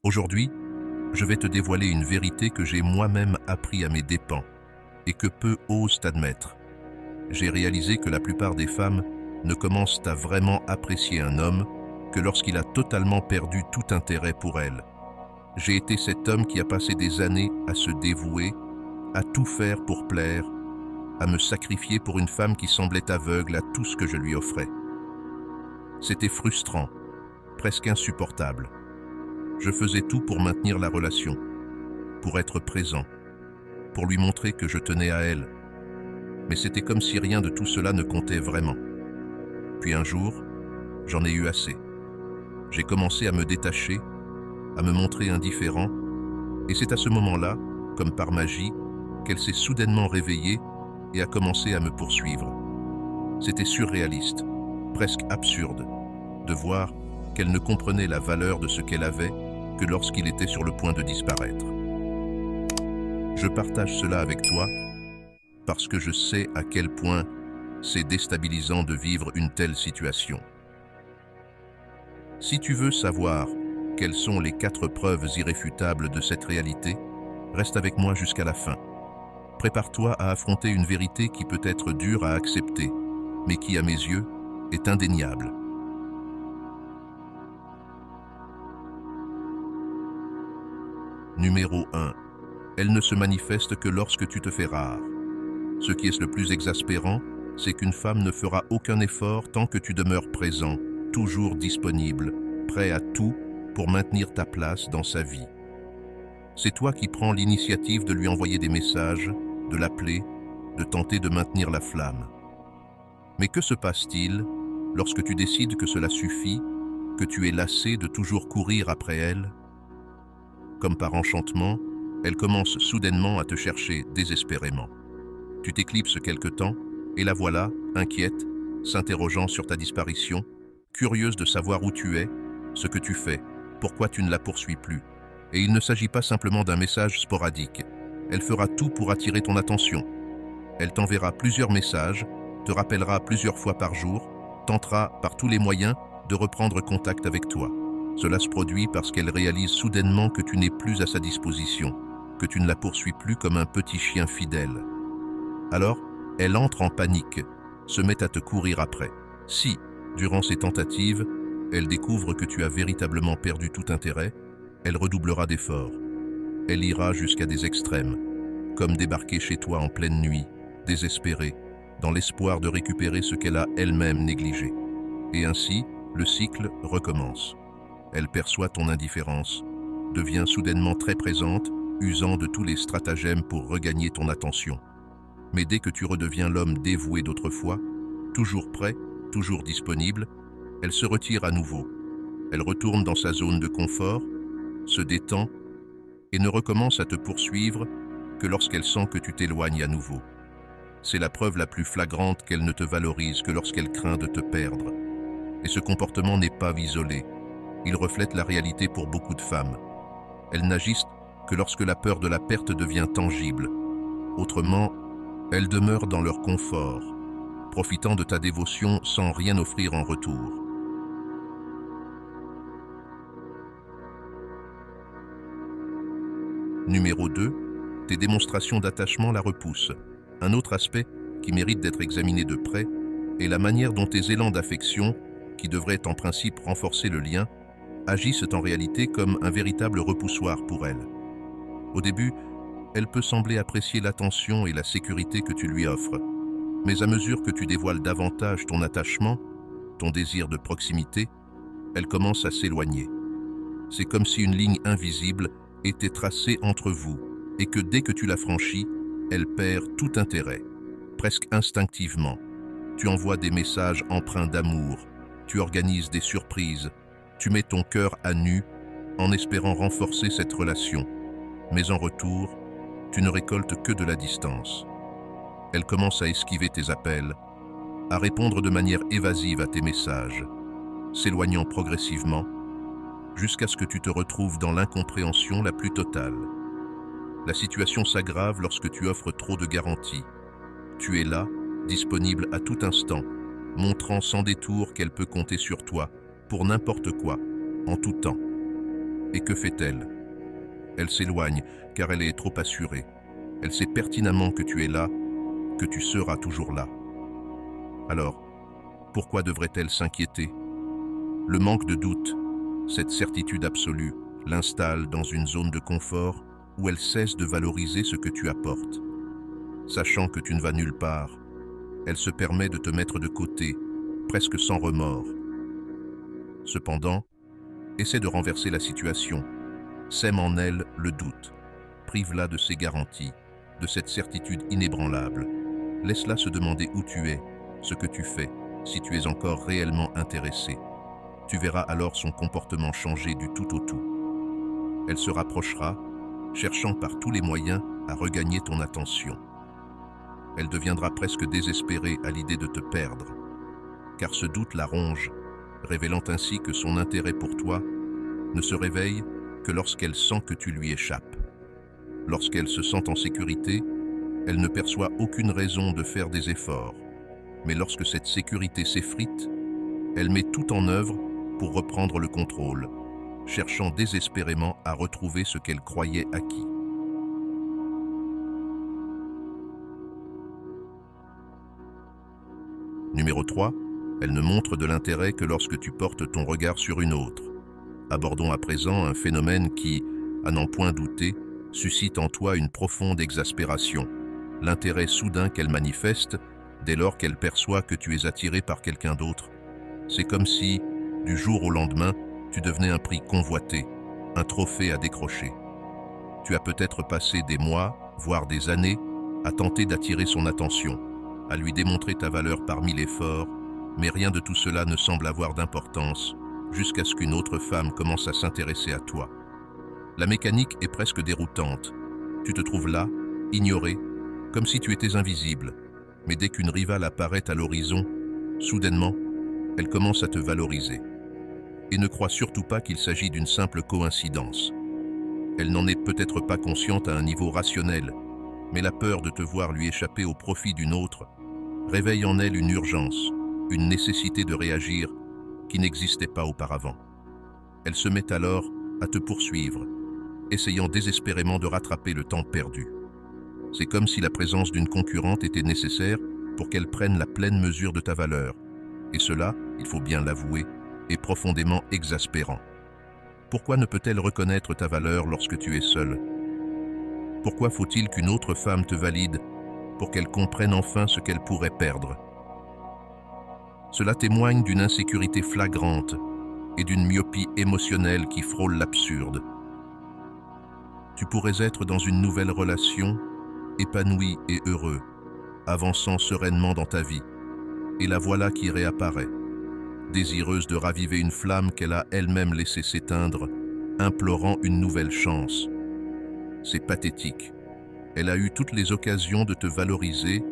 Aujourd'hui, je vais te dévoiler une vérité que j'ai moi-même appris à mes dépens et que peu osent admettre. J'ai réalisé que la plupart des femmes ne commencent à vraiment apprécier un homme que lorsqu'il a totalement perdu tout intérêt pour elles. J'ai été cet homme qui a passé des années à se dévouer, à tout faire pour plaire, à me sacrifier pour une femme qui semblait aveugle à tout ce que je lui offrais. C'était frustrant, presque insupportable. Je faisais tout pour maintenir la relation, pour être présent, pour lui montrer que je tenais à elle. Mais c'était comme si rien de tout cela ne comptait vraiment. Puis un jour, j'en ai eu assez. J'ai commencé à me détacher, à me montrer indifférent, et c'est à ce moment-là, comme par magie, qu'elle s'est soudainement réveillée et a commencé à me poursuivre. C'était surréaliste, presque absurde, de voir qu'elle ne comprenait la valeur de ce qu'elle avait que lorsqu'il était sur le point de disparaître. Je partage cela avec toi parce que je sais à quel point c'est déstabilisant de vivre une telle situation. Si tu veux savoir quelles sont les 4 preuves irréfutables de cette réalité, reste avec moi jusqu'à la fin. Prépare-toi à affronter une vérité qui peut être dure à accepter, mais qui, à mes yeux, est indéniable. Numéro 1. Elle ne se manifeste que lorsque tu te fais rare. Ce qui est le plus exaspérant, c'est qu'une femme ne fera aucun effort tant que tu demeures présent, toujours disponible, prêt à tout pour maintenir ta place dans sa vie. C'est toi qui prends l'initiative de lui envoyer des messages, de l'appeler, de tenter de maintenir la flamme. Mais que se passe-t-il lorsque tu décides que cela suffit, que tu es lassé de toujours courir après elle? Comme par enchantement, elle commence soudainement à te chercher désespérément. Tu t'éclipses quelque temps, et la voilà, inquiète, s'interrogeant sur ta disparition, curieuse de savoir où tu es, ce que tu fais, pourquoi tu ne la poursuis plus. Et il ne s'agit pas simplement d'un message sporadique. Elle fera tout pour attirer ton attention. Elle t'enverra plusieurs messages, te rappellera plusieurs fois par jour, tentera par tous les moyens de reprendre contact avec toi. Cela se produit parce qu'elle réalise soudainement que tu n'es plus à sa disposition, que tu ne la poursuis plus comme un petit chien fidèle. Alors, elle entre en panique, se met à te courir après. Si, durant ces tentatives, elle découvre que tu as véritablement perdu tout intérêt, elle redoublera d'efforts. Elle ira jusqu'à des extrêmes, comme débarquer chez toi en pleine nuit, désespérée, dans l'espoir de récupérer ce qu'elle a elle-même négligé. Et ainsi, le cycle recommence. Elle perçoit ton indifférence, devient soudainement très présente, usant de tous les stratagèmes pour regagner ton attention. Mais dès que tu redeviens l'homme dévoué d'autrefois, toujours prêt, toujours disponible, elle se retire à nouveau. Elle retourne dans sa zone de confort, se détend et ne recommence à te poursuivre que lorsqu'elle sent que tu t'éloignes à nouveau. C'est la preuve la plus flagrante qu'elle ne te valorise que lorsqu'elle craint de te perdre. Et ce comportement n'est pas isolé. Il reflète la réalité pour beaucoup de femmes. Elles n'agissent que lorsque la peur de la perte devient tangible. Autrement, elles demeurent dans leur confort, profitant de ta dévotion sans rien offrir en retour. Numéro 2. Tes démonstrations d'attachement la repoussent. Un autre aspect qui mérite d'être examiné de près est la manière dont tes élans d'affection, qui devraient en principe renforcer le lien, agissent en réalité comme un véritable repoussoir pour elle. Au début, elle peut sembler apprécier l'attention et la sécurité que tu lui offres, mais à mesure que tu dévoiles davantage ton attachement, ton désir de proximité, elle commence à s'éloigner. C'est comme si une ligne invisible était tracée entre vous et que dès que tu la franchis, elle perd tout intérêt. Presque instinctivement, tu envoies des messages empreints d'amour, tu organises des surprises, tu mets ton cœur à nu en espérant renforcer cette relation. Mais en retour, tu ne récoltes que de la distance. Elle commence à esquiver tes appels, à répondre de manière évasive à tes messages, s'éloignant progressivement, jusqu'à ce que tu te retrouves dans l'incompréhension la plus totale. La situation s'aggrave lorsque tu offres trop de garanties. Tu es là, disponible à tout instant, montrant sans détour qu'elle peut compter sur toi, pour n'importe quoi, en tout temps. Et que fait-elle? Elle s'éloigne car elle est trop assurée. Elle sait pertinemment que tu es là, que tu seras toujours là. Alors, pourquoi devrait-elle s'inquiéter? Le manque de doute, cette certitude absolue, l'installe dans une zone de confort où elle cesse de valoriser ce que tu apportes. Sachant que tu ne vas nulle part, elle se permet de te mettre de côté, presque sans remords. Cependant, essaie de renverser la situation. Sème en elle le doute. Prive-la de ses garanties, de cette certitude inébranlable. Laisse-la se demander où tu es, ce que tu fais, si tu es encore réellement intéressé. Tu verras alors son comportement changer du tout au tout. Elle se rapprochera, cherchant par tous les moyens à regagner ton attention. Elle deviendra presque désespérée à l'idée de te perdre, car ce doute la ronge, révélant ainsi que son intérêt pour toi ne se réveille que lorsqu'elle sent que tu lui échappes. Lorsqu'elle se sent en sécurité, elle ne perçoit aucune raison de faire des efforts. Mais lorsque cette sécurité s'effrite, elle met tout en œuvre pour reprendre le contrôle, cherchant désespérément à retrouver ce qu'elle croyait acquis. Numéro 3. Elle ne montre de l'intérêt que lorsque tu portes ton regard sur une autre. Abordons à présent un phénomène qui, à n'en point douter, suscite en toi une profonde exaspération, l'intérêt soudain qu'elle manifeste dès lors qu'elle perçoit que tu es attiré par quelqu'un d'autre. C'est comme si, du jour au lendemain, tu devenais un prix convoité, un trophée à décrocher. Tu as peut-être passé des mois, voire des années, à tenter d'attirer son attention, à lui démontrer ta valeur par mille efforts, mais rien de tout cela ne semble avoir d'importance, jusqu'à ce qu'une autre femme commence à s'intéresser à toi. La mécanique est presque déroutante. Tu te trouves là, ignoré, comme si tu étais invisible. Mais dès qu'une rivale apparaît à l'horizon, soudainement, elle commence à te valoriser. Et ne crois surtout pas qu'il s'agit d'une simple coïncidence. Elle n'en est peut-être pas consciente à un niveau rationnel, mais la peur de te voir lui échapper au profit d'une autre réveille en elle une urgence, une nécessité de réagir qui n'existait pas auparavant. Elle se met alors à te poursuivre, essayant désespérément de rattraper le temps perdu. C'est comme si la présence d'une concurrente était nécessaire pour qu'elle prenne la pleine mesure de ta valeur. Et cela, il faut bien l'avouer, est profondément exaspérant. Pourquoi ne peut-elle reconnaître ta valeur lorsque tu es seul? Pourquoi faut-il qu'une autre femme te valide pour qu'elle comprenne enfin ce qu'elle pourrait perdre? Cela témoigne d'une insécurité flagrante et d'une myopie émotionnelle qui frôle l'absurde. Tu pourrais être dans une nouvelle relation, épanoui et heureux, avançant sereinement dans ta vie, et la voilà qui réapparaît, désireuse de raviver une flamme qu'elle a elle-même laissée s'éteindre, implorant une nouvelle chance. C'est pathétique. Elle a eu toutes les occasions de te valoriser,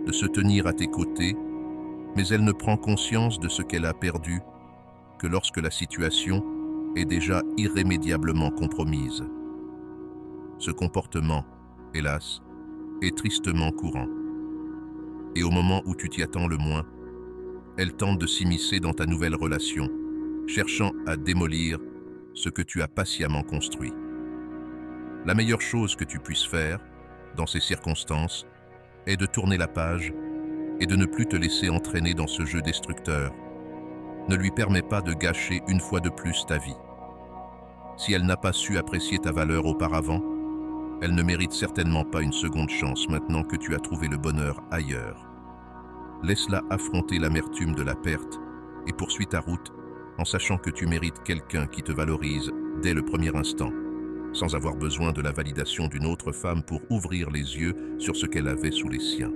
de se tenir à tes côtés, mais elle ne prend conscience de ce qu'elle a perdu que lorsque la situation est déjà irrémédiablement compromise. Ce comportement, hélas, est tristement courant. Et au moment où tu t'y attends le moins, elle tente de s'immiscer dans ta nouvelle relation, cherchant à démolir ce que tu as patiemment construit. La meilleure chose que tu puisses faire, dans ces circonstances, est de tourner la page et de ne plus te laisser entraîner dans ce jeu destructeur. Ne lui permets pas de gâcher une fois de plus ta vie. Si elle n'a pas su apprécier ta valeur auparavant, elle ne mérite certainement pas une seconde chance maintenant que tu as trouvé le bonheur ailleurs. Laisse-la affronter l'amertume de la perte et poursuis ta route en sachant que tu mérites quelqu'un qui te valorise dès le premier instant, sans avoir besoin de la validation d'une autre femme pour ouvrir les yeux sur ce qu'elle avait sous les siens.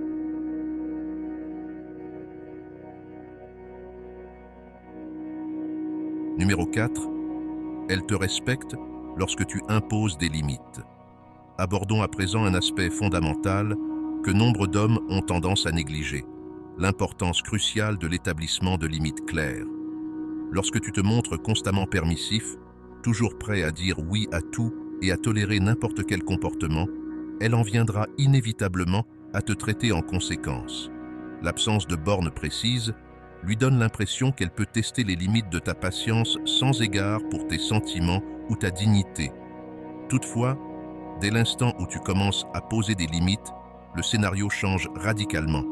Numéro 4. Elle te respecte lorsque tu imposes des limites. Abordons à présent un aspect fondamental que nombre d'hommes ont tendance à négliger, l'importance cruciale de l'établissement de limites claires. Lorsque tu te montres constamment permissif, toujours prêt à dire oui à tout et à tolérer n'importe quel comportement, elle en viendra inévitablement à te traiter en conséquence. L'absence de bornes précises lui donne l'impression qu'elle peut tester les limites de ta patience sans égard pour tes sentiments ou ta dignité. Toutefois, dès l'instant où tu commences à poser des limites, le scénario change radicalement.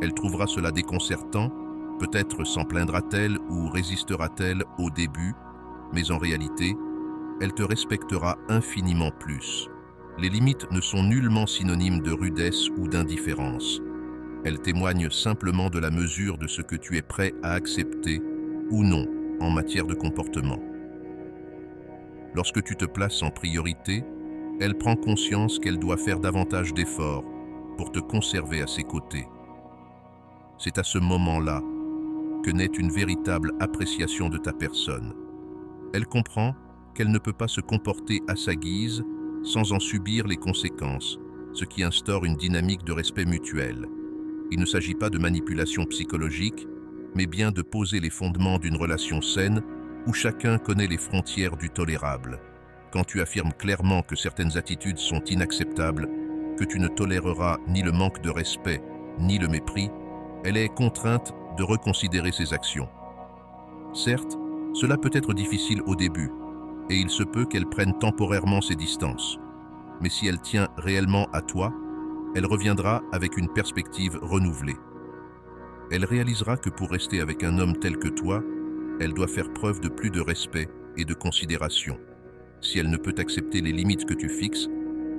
Elle trouvera cela déconcertant, peut-être s'en plaindra-t-elle ou résistera-t-elle au début, mais en réalité, elle te respectera infiniment plus. Les limites ne sont nullement synonymes de rudesse ou d'indifférence. Elles témoignent simplement de la mesure de ce que tu es prêt à accepter ou non en matière de comportement. Lorsque tu te places en priorité, elle prend conscience qu'elle doit faire davantage d'efforts pour te conserver à ses côtés. C'est à ce moment-là que naît une véritable appréciation de ta personne. Elle comprend qu'elle ne peut pas se comporter à sa guise sans en subir les conséquences, ce qui instaure une dynamique de respect mutuel. Il ne s'agit pas de manipulation psychologique, mais bien de poser les fondements d'une relation saine où chacun connaît les frontières du tolérable. Quand tu affirmes clairement que certaines attitudes sont inacceptables, que tu ne toléreras ni le manque de respect, ni le mépris, elle est contrainte de reconsidérer ses actions. Certes, cela peut être difficile au début, et il se peut qu'elle prenne temporairement ses distances. Mais si elle tient réellement à toi, elle reviendra avec une perspective renouvelée. Elle réalisera que pour rester avec un homme tel que toi, elle doit faire preuve de plus de respect et de considération. Si elle ne peut accepter les limites que tu fixes,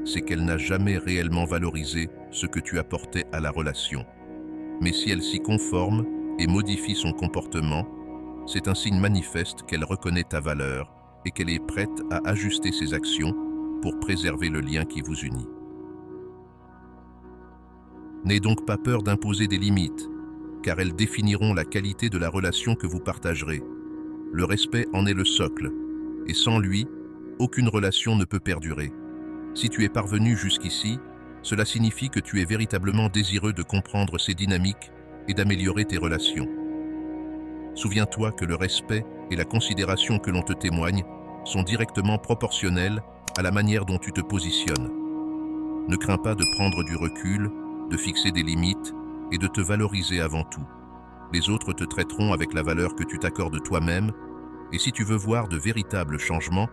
c'est qu'elle n'a jamais réellement valorisé ce que tu apportais à la relation. Mais si elle s'y conforme et modifie son comportement, c'est un signe manifeste qu'elle reconnaît ta valeur et qu'elle est prête à ajuster ses actions pour préserver le lien qui vous unit. N'aie donc pas peur d'imposer des limites, car elles définiront la qualité de la relation que vous partagerez. Le respect en est le socle, et sans lui, aucune relation ne peut perdurer. Si tu es parvenu jusqu'ici, cela signifie que tu es véritablement désireux de comprendre ces dynamiques et d'améliorer tes relations. Souviens-toi que le respect et la considération que l'on te témoigne sont directement proportionnels à la manière dont tu te positionnes. Ne crains pas de prendre du recul, de fixer des limites et de te valoriser avant tout. Les autres te traiteront avec la valeur que tu t'accordes toi-même, et si tu veux voir de véritables changements,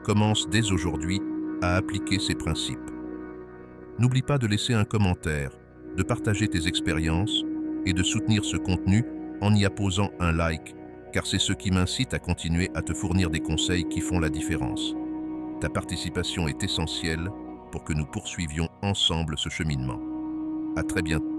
commence dès aujourd'hui à appliquer ces principes. N'oublie pas de laisser un commentaire, de partager tes expériences et de soutenir ce contenu en y apposant un like, car c'est ce qui m'incite à continuer à te fournir des conseils qui font la différence. Ta participation est essentielle pour que nous poursuivions ensemble ce cheminement. À très bientôt.